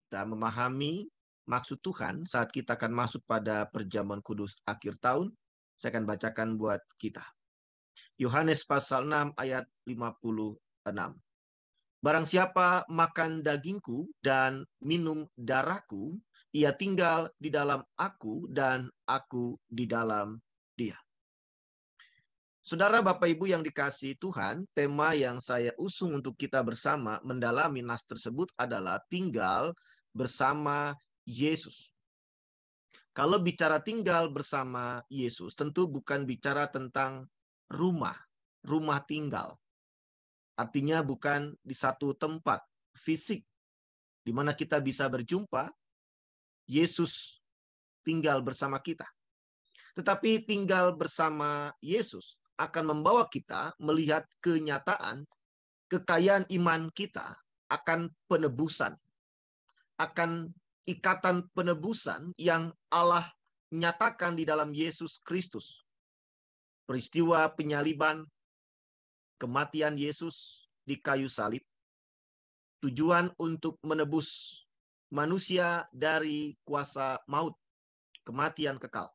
kita memahami maksud Tuhan saat kita akan masuk pada perjamuan kudus akhir tahun, saya akan bacakan buat kita. Yohanes pasal 6 ayat 56. Barang siapa makan dagingku dan minum darahku, ia tinggal di dalam aku dan aku di dalam dia. Saudara Bapak Ibu yang dikasihi Tuhan, tema yang saya usung untuk kita bersama mendalami nas tersebut adalah tinggal bersama Yesus. Kalau bicara tinggal bersama Yesus, tentu bukan bicara tentang rumah tinggal. Artinya bukan di satu tempat fisik di mana kita bisa berjumpa, Yesus tinggal bersama kita. Tetapi tinggal bersama Yesus akan membawa kita melihat kenyataan kekayaan iman kita akan penebusan, akan ikatan penebusan yang Allah nyatakan di dalam Yesus Kristus. Peristiwa penyaliban, kematian Yesus di kayu salib, tujuan untuk menebus manusia dari kuasa maut, kematian kekal.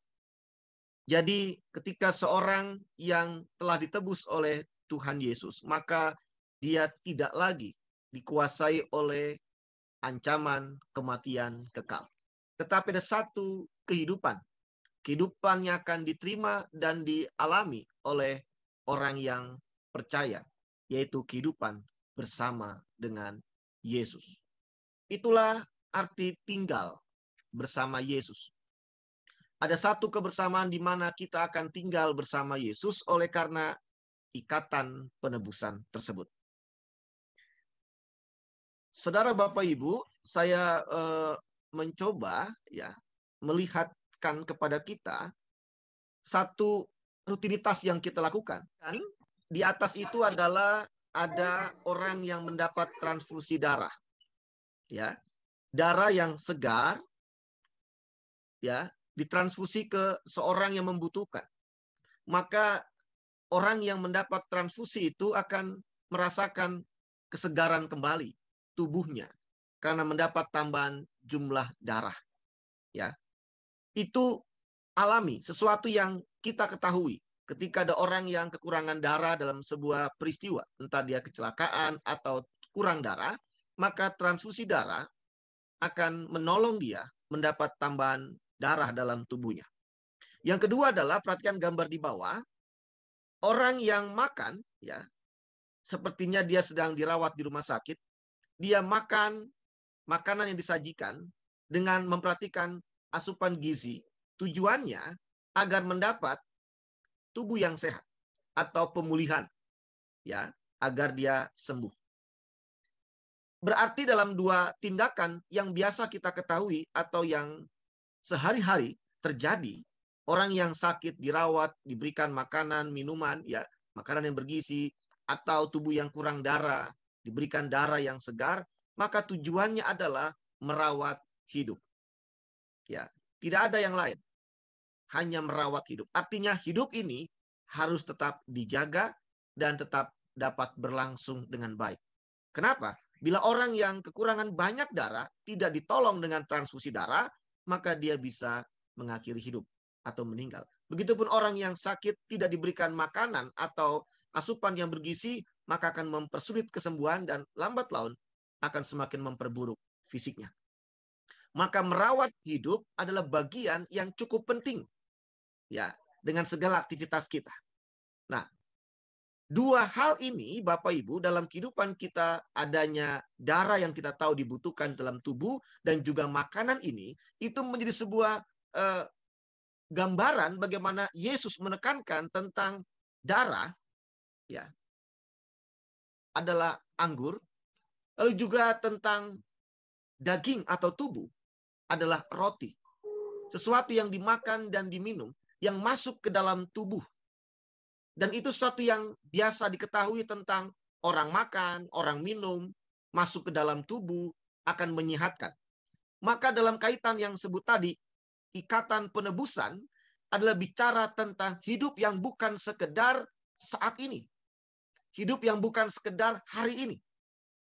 Jadi ketika seorang yang telah ditebus oleh Tuhan Yesus, maka dia tidak lagi dikuasai oleh ancaman kematian kekal. Tetapi ada satu kehidupan. Kehidupannya akan diterima dan dialami oleh orang yang percaya, yaitu kehidupan bersama dengan Yesus. Itulah arti tinggal bersama Yesus. Ada satu kebersamaan di mana kita akan tinggal bersama Yesus oleh karena ikatan penebusan tersebut. Saudara Bapak Ibu, saya mencoba melihatkan kepada kita satu rutinitas yang kita lakukan. Dan di atas itu adalah ada orang yang mendapat transfusi darah. Ya. Darah yang segar ditransfusi ke seorang yang membutuhkan. Maka orang yang mendapat transfusi itu akan merasakan kesegaran kembali tubuhnya karena mendapat tambahan jumlah darah. Ya. Itu alami, sesuatu yang kita ketahui. Ketika ada orang yang kekurangan darah dalam sebuah peristiwa, entah dia kecelakaan atau kurang darah, maka transfusi darah akan menolong dia mendapat tambahan darah dalam tubuhnya. Yang kedua adalah, perhatikan gambar di bawah, orang yang makan, sepertinya dia sedang dirawat di rumah sakit, dia makan makanan yang disajikan dengan memperhatikan asupan gizi, tujuannya agar mendapat tubuh yang sehat atau pemulihan, agar dia sembuh. Berarti dalam dua tindakan yang biasa kita ketahui atau yang sehari-hari terjadi, orang yang sakit dirawat, diberikan makanan, minuman, makanan yang bergizi, atau tubuh yang kurang darah, diberikan darah yang segar, maka tujuannya adalah merawat hidup. Tidak ada yang lain. Hanya merawat hidup. Artinya hidup ini harus tetap dijaga dan tetap dapat berlangsung dengan baik. Kenapa? Bila orang yang kekurangan banyak darah tidak ditolong dengan transfusi darah, maka dia bisa mengakhiri hidup atau meninggal. Begitupun orang yang sakit tidak diberikan makanan atau asupan yang bergizi, maka akan mempersulit kesembuhan dan lambat laun akan semakin memperburuk fisiknya. Maka merawat hidup adalah bagian yang cukup penting dengan segala aktivitas kita. Nah, dua hal ini Bapak Ibu dalam kehidupan kita, adanya darah yang kita tahu dibutuhkan dalam tubuh dan juga makanan ini, itu menjadi sebuah gambaran bagaimana Yesus menekankan tentang darah adalah anggur, lalu juga tentang daging atau tubuh adalah roti. Sesuatu yang dimakan dan diminum yang masuk ke dalam tubuh. Dan itu sesuatu yang biasa diketahui tentang orang makan, orang minum, masuk ke dalam tubuh, akan menyehatkan. Maka dalam kaitan yang sebut tadi, ikatan penebusan adalah bicara tentang hidup yang bukan sekedar saat ini. Hidup yang bukan sekedar hari ini.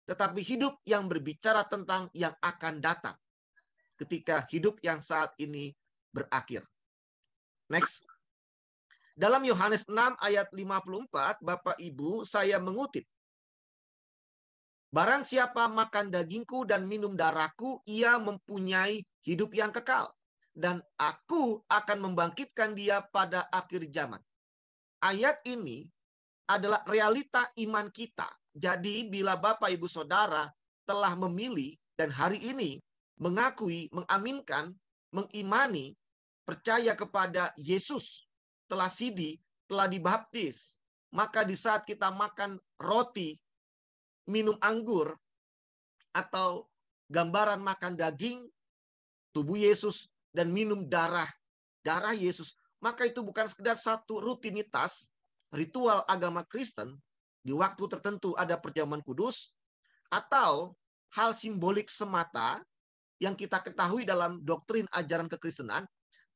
tetapi hidup yang berbicara tentang yang akan datang ketika hidup yang saat ini berakhir. Next. Dalam Yohanes 6 ayat 54, Bapak Ibu, saya mengutip. Barang siapa makan dagingku dan minum darahku, ia mempunyai hidup yang kekal. Dan aku akan membangkitkan dia pada akhir zaman. Ayat ini adalah realita iman kita. Jadi bila Bapak Ibu Saudara telah memilih dan hari ini mengakui, mengaminkan, mengimani, percaya kepada Yesus, telah sidi, telah dibaptis, maka di saat kita makan roti, minum anggur, atau gambaran makan daging, tubuh Yesus, dan minum darah Yesus, maka itu bukan sekedar satu rutinitas, ritual agama Kristen, di waktu tertentu ada perjamuan kudus, atau hal simbolik semata yang kita ketahui dalam doktrin ajaran kekristenan.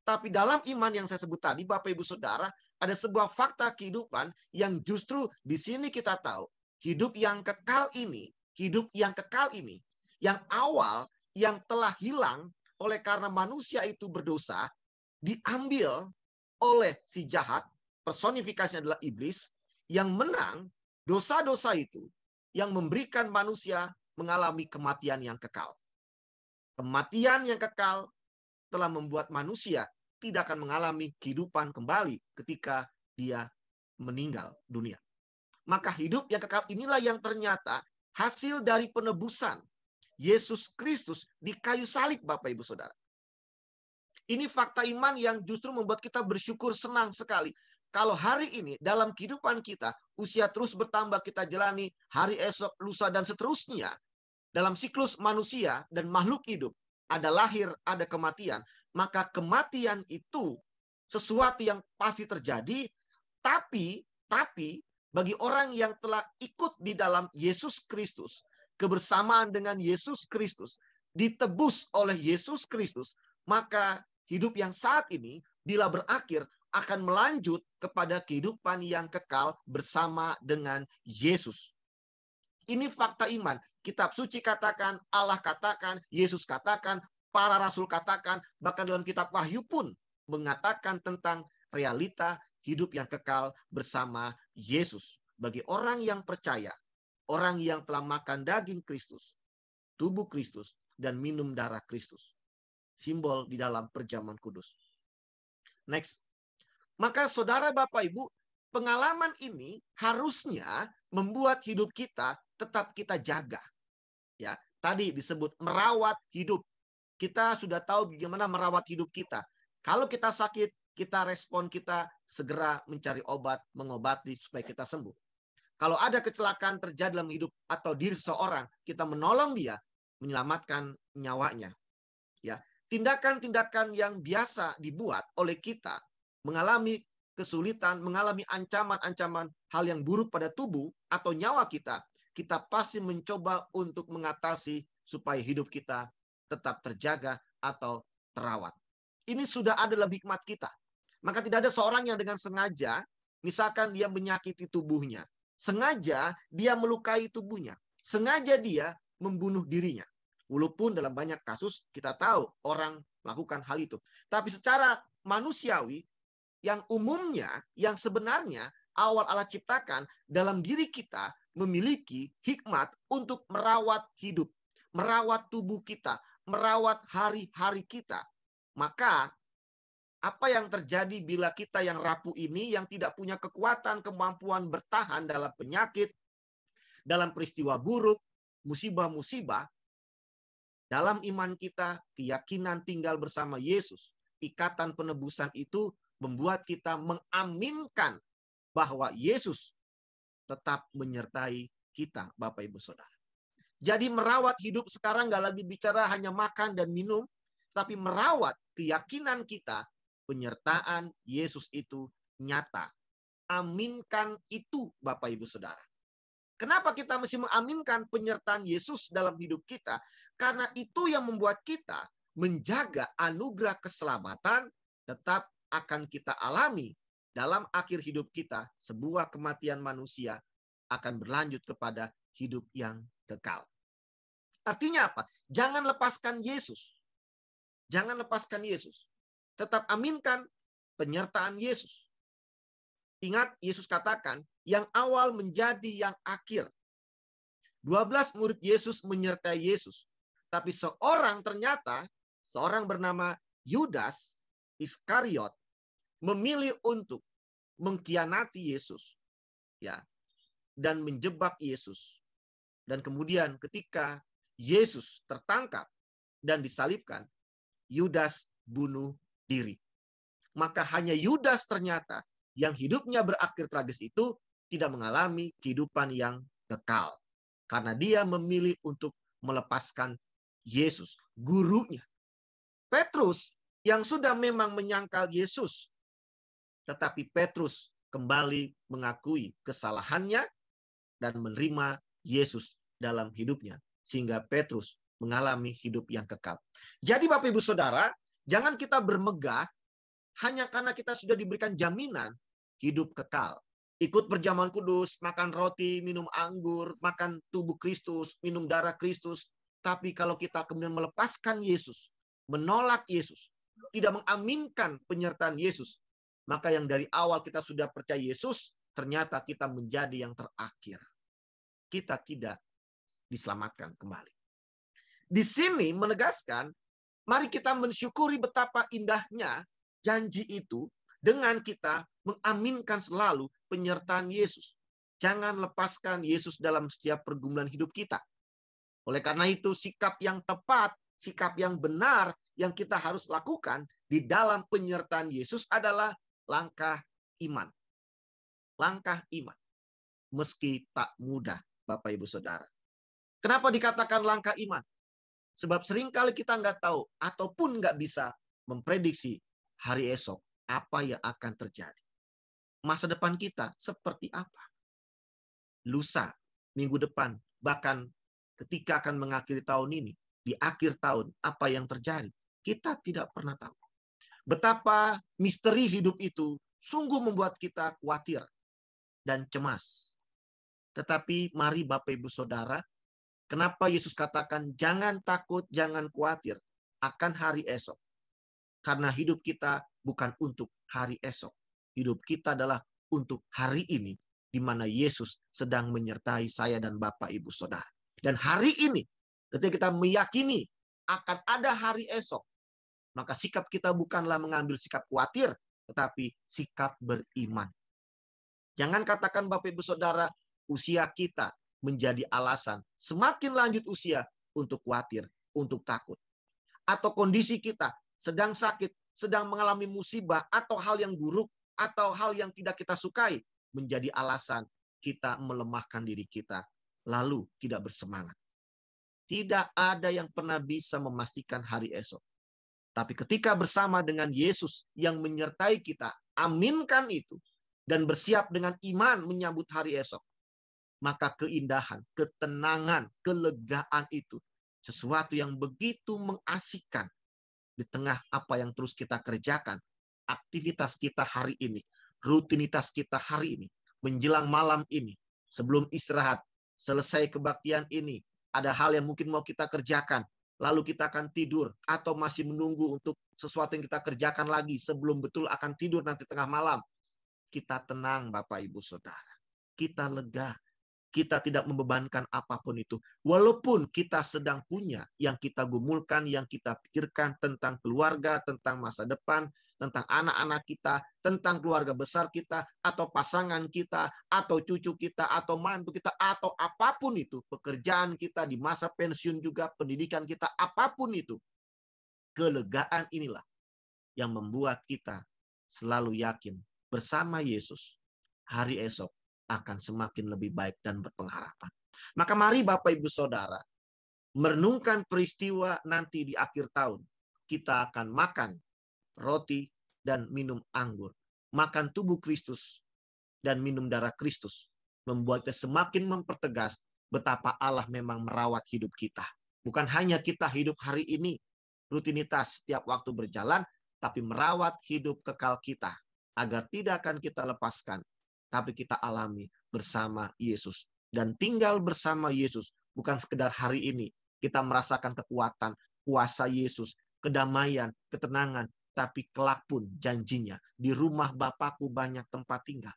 Tapi dalam iman yang saya sebut tadi, Bapak Ibu Saudara, ada sebuah fakta kehidupan yang justru di sini kita tahu. Hidup yang kekal ini, yang awal, yang telah hilang oleh karena manusia itu berdosa, diambil oleh si jahat, personifikasinya adalah iblis, yang menang dosa-dosa itu, yang memberikan manusia mengalami kematian yang kekal. Kematian yang kekal telah membuat manusia tidak akan mengalami kehidupan kembali ketika dia meninggal dunia. Maka hidup yang kekal inilah yang ternyata hasil dari penebusan Yesus Kristus di kayu salib, Bapak Ibu Saudara. Ini fakta iman yang justru membuat kita bersyukur, senang sekali. Kalau hari ini dalam kehidupan kita, usia terus bertambah, kita jalani hari esok, lusa, dan seterusnya. Dalam siklus manusia dan makhluk hidup, ada lahir, ada kematian. Maka kematian itu sesuatu yang pasti terjadi, tapi bagi orang yang telah ikut di dalam Yesus Kristus, kebersamaan dengan Yesus Kristus, ditebus oleh Yesus Kristus, maka hidup yang saat ini bila berakhir akan melanjut kepada kehidupan yang kekal bersama dengan Yesus. Ini fakta iman. Kitab suci katakan, Allah katakan, Yesus katakan, para rasul katakan, bahkan dalam kitab Wahyu pun mengatakan tentang realita hidup yang kekal bersama Yesus. Bagi orang yang percaya, orang yang telah makan daging Kristus, tubuh Kristus, dan minum darah Kristus. Simbol di dalam perjamuan kudus. Next. Maka saudara Bapak Ibu, pengalaman ini harusnya membuat hidup kita tetap kita jaga. Ya, tadi disebut merawat hidup. Kita sudah tahu bagaimana merawat hidup kita. Kalau kita sakit, kita respon, kita segera mencari obat, mengobati supaya kita sembuh. Kalau ada kecelakaan terjadi dalam hidup atau diri seseorang, kita menolong dia, menyelamatkan nyawanya. Ya, tindakan-tindakan yang biasa dibuat oleh kita mengalami kesulitan, mengalami ancaman-ancaman hal yang buruk pada tubuh atau nyawa kita, kita pasti mencoba untuk mengatasi supaya hidup kita tetap terjaga atau terawat. Ini sudah ada dalam hikmat kita. Maka tidak ada seorang yang dengan sengaja, misalkan dia menyakiti tubuhnya, sengaja dia melukai tubuhnya, sengaja dia membunuh dirinya. Walaupun dalam banyak kasus kita tahu orang melakukan hal itu. Tapi secara manusiawi, yang umumnya, yang sebenarnya awal Allah ciptakan, dalam diri kita memiliki hikmat untuk merawat hidup, merawat tubuh kita, merawat hari-hari kita. Maka apa yang terjadi bila kita yang rapuh ini, yang tidak punya kekuatan, kemampuan bertahan dalam penyakit, dalam peristiwa buruk, musibah-musibah, dalam iman kita, keyakinan tinggal bersama Yesus, ikatan penebusan itu membuat kita mengaminkan bahwa Yesus tetap menyertai kita, Bapak Ibu Saudara. Jadi merawat hidup sekarang nggak lagi bicara hanya makan dan minum, tapi merawat keyakinan kita, penyertaan Yesus itu nyata. Aminkan itu, Bapak Ibu Saudara. Kenapa kita mesti mengaminkan penyertaan Yesus dalam hidup kita? Karena itu yang membuat kita menjaga anugerah keselamatan tetap akan kita alami dalam akhir hidup kita. Sebuah kematian manusia akan berlanjut kepada hidup yang kekal. Artinya apa? Jangan lepaskan Yesus. Jangan lepaskan Yesus. Tetap aminkan penyertaan Yesus. Ingat, Yesus katakan, yang awal menjadi yang akhir. 12 murid Yesus menyertai Yesus. Tapi seorang bernama Yudas Iskariot memilih untuk mengkhianati Yesus, ya, dan menjebak Yesus. Dan kemudian ketika Yesus tertangkap dan disalibkan, Yudas bunuh diri. Maka hanya Yudas ternyata yang hidupnya berakhir tragis itu tidak mengalami kehidupan yang kekal. Karena dia memilih untuk melepaskan Yesus, gurunya. Petrus yang sudah memang menyangkal Yesus, tetapi Petrus kembali mengakui kesalahannya dan menerima Yesus dalam hidupnya. Sehingga Petrus mengalami hidup yang kekal. Jadi Bapak Ibu Saudara, jangan kita bermegah hanya karena kita sudah diberikan jaminan hidup kekal. Ikut perjamuan kudus, makan roti, minum anggur, makan tubuh Kristus, minum darah Kristus. Tapi kalau kita kemudian melepaskan Yesus, menolak Yesus, tidak mengaminkan penyertaan Yesus, maka yang dari awal kita sudah percaya Yesus, ternyata kita menjadi yang terakhir. Kita tidak diselamatkan kembali. Di sini menegaskan, mari kita mensyukuri betapa indahnya janji itu dengan kita mengaminkan selalu penyertaan Yesus. Jangan lepaskan Yesus dalam setiap pergumulan hidup kita. Oleh karena itu, sikap yang tepat, sikap yang benar yang kita harus lakukan di dalam penyertaan Yesus adalah langkah iman. Langkah iman. Meski tak mudah, Bapak Ibu Saudara. Kenapa dikatakan langkah iman? Sebab seringkali kita nggak tahu ataupun nggak bisa memprediksi hari esok apa yang akan terjadi. Masa depan kita seperti apa? Lusa, minggu depan, bahkan ketika akan mengakhiri tahun ini, di akhir tahun, apa yang terjadi? Kita tidak pernah tahu. Betapa misteri hidup itu sungguh membuat kita khawatir dan cemas. Tetapi mari Bapak Ibu Saudara, kenapa Yesus katakan jangan takut, jangan khawatir akan hari esok? Karena hidup kita bukan untuk hari esok. Hidup kita adalah untuk hari ini, di mana Yesus sedang menyertai saya dan Bapak Ibu Saudara. Dan hari ini, ketika kita meyakini akan ada hari esok, maka sikap kita bukanlah mengambil sikap khawatir, tetapi sikap beriman. Jangan katakan Bapak Ibu Saudara, usia kita menjadi alasan semakin lanjut usia untuk khawatir, untuk takut. Atau kondisi kita sedang sakit, sedang mengalami musibah, atau hal yang buruk, atau hal yang tidak kita sukai, menjadi alasan kita melemahkan diri kita, lalu tidak bersemangat. Tidak ada yang pernah bisa memastikan hari esok. Tapi ketika bersama dengan Yesus yang menyertai kita, aminkan itu, dan bersiap dengan iman menyambut hari esok, maka keindahan, ketenangan, kelegaan itu, sesuatu yang begitu mengasihkan di tengah apa yang terus kita kerjakan, aktivitas kita hari ini, rutinitas kita hari ini, menjelang malam ini, sebelum istirahat, selesai kebaktian ini, ada hal yang mungkin mau kita kerjakan, lalu kita akan tidur, atau masih menunggu untuk sesuatu yang kita kerjakan lagi sebelum betul akan tidur nanti tengah malam. Kita tenang Bapak Ibu Saudara. Kita lega. Kita tidak membebankan apapun itu. Walaupun kita sedang punya yang kita gumulkan, yang kita pikirkan tentang keluarga, tentang masa depan, tentang anak-anak kita, tentang keluarga besar kita, atau pasangan kita, atau cucu kita, atau mantu kita, atau apapun itu. Pekerjaan kita di masa pensiun juga, pendidikan kita, apapun itu. Kelegaan inilah yang membuat kita selalu yakin bersama Yesus, hari esok akan semakin lebih baik dan berpengharapan. Maka mari Bapak Ibu Saudara, merenungkan peristiwa nanti di akhir tahun. Kita akan makan roti dan minum anggur. Makan tubuh Kristus dan minum darah Kristus. Membuatnya semakin mempertegas betapa Allah memang merawat hidup kita. Bukan hanya kita hidup hari ini, rutinitas setiap waktu berjalan, tapi merawat hidup kekal kita. Agar tidak akan kita lepaskan, tapi kita alami bersama Yesus. Dan tinggal bersama Yesus bukan sekedar hari ini kita merasakan kekuatan, kuasa Yesus, kedamaian, ketenangan, tapi kelak pun janjinya di rumah Bapakku banyak tempat tinggal.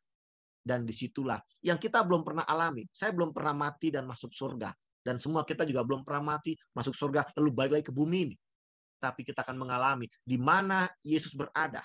Dan disitulah yang kita belum pernah alami. Saya belum pernah mati dan masuk surga. Dan semua kita juga belum pernah mati, masuk surga, lalu balik lagi ke bumi ini. Tapi kita akan mengalami di mana Yesus berada.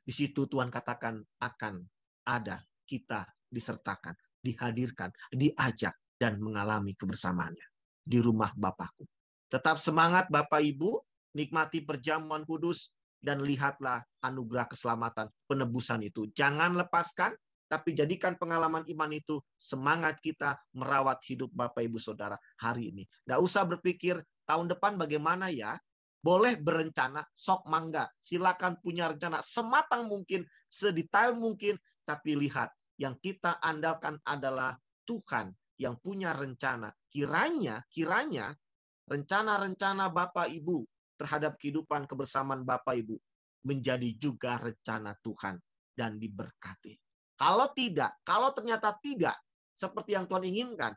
Di situ Tuhan katakan akan ada kita disertakan, dihadirkan, diajak, dan mengalami kebersamaannya di rumah Bapakku. Tetap semangat Bapak Ibu, nikmati perjamuan kudus, dan lihatlah anugerah keselamatan, penebusan itu. Jangan lepaskan, tapi jadikan pengalaman iman itu semangat kita merawat hidup Bapak Ibu Saudara hari ini. Nggak usah berpikir tahun depan bagaimana ya. Boleh berencana, sok mangga. Silakan punya rencana sematang mungkin, sedetail mungkin. Tapi lihat, yang kita andalkan adalah Tuhan yang punya rencana. Kiranya rencana-rencana Bapak Ibu terhadap kehidupan kebersamaan Bapak Ibu menjadi juga rencana Tuhan dan diberkati. Kalau tidak, kalau ternyata tidak seperti yang Tuhan inginkan,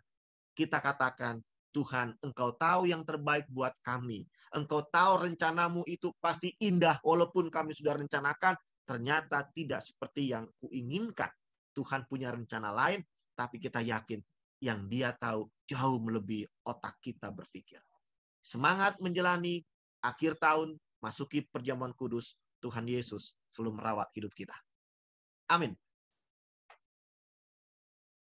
kita katakan, Tuhan, Engkau tahu yang terbaik buat kami. Engkau tahu rencanamu itu pasti indah, walaupun kami sudah rencanakan, ternyata tidak seperti yang kuinginkan. Tuhan punya rencana lain, tapi kita yakin yang Dia tahu jauh melebihi otak kita berpikir. Semangat menjalani akhir tahun, masuki perjamuan kudus, Tuhan Yesus selalu merawat hidup kita. Amin.